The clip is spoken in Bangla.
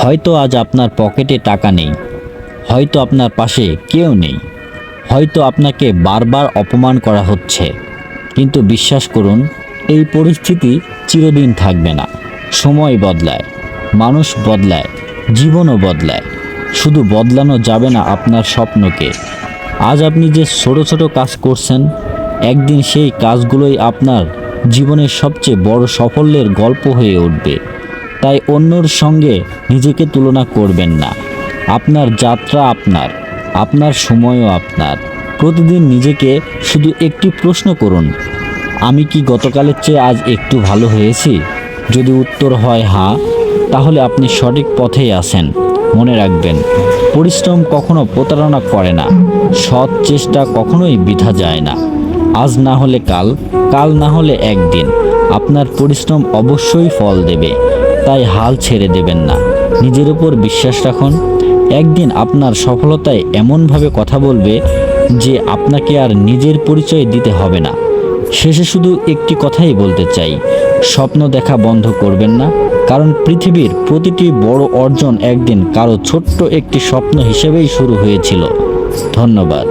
হয়তো আজ আপনার পকেটে টাকা নেই, হয়তো আপনার পাশে কেউ নেই, হয়তো আপনাকে বারবার অপমান করা হচ্ছে, কিন্তু বিশ্বাস করুন এই পরিস্থিতি চিরদিন থাকবে না। সময় বদলায়, মানুষ বদলায়, জীবনও বদলায়, শুধু বদলানো যাবে না আপনার স্বপ্নকে। আজ আপনি যে ছোট ছোট কাজ করছেন, একদিন সেই কাজগুলোই আপনার জীবনের সবচেয়ে বড় সাফল্যের গল্প হয়ে উঠবে। তাই অন্যর সঙ্গে নিজেকে তুলনা করবেন না। আপনার যাত্রা আপনার, আপনার সময়ও আপনার। প্রতিদিন নিজেকে শুধু একটি প্রশ্ন করুন, আমি কি গতকালের চেয়ে আজ একটু ভালো হয়েছি? যদি উত্তর হয় হ্যাঁ, তাহলে আপনি সঠিক পথেই আছেন। মনে রাখবেন, পরিশ্রম কখনো প্রতারণা করে না, সৎ চেষ্টা কখনোই বৃথা যায় না। আজ না হলে কাল, কাল না হলে একদিন আপনার পরিশ্রম অবশ্যই ফল দেবে। তাই হাল ছেড়ে দেবেন না, নিজের উপর বিশ্বাস রাখুন। একদিন আপনার সফলতায় এমনভাবে কথা বলবে যে আপনাকে আর নিজের পরিচয় দিতে হবে না। শেষে শুধু একটি কথাই বলতে চাই, স্বপ্ন দেখা বন্ধ করবেন না, কারণ পৃথিবীর প্রতিটি বড় অর্জন একদিন কারো ছোট্ট একটি স্বপ্ন হিসেবেই শুরু হয়েছিল। ধন্যবাদ।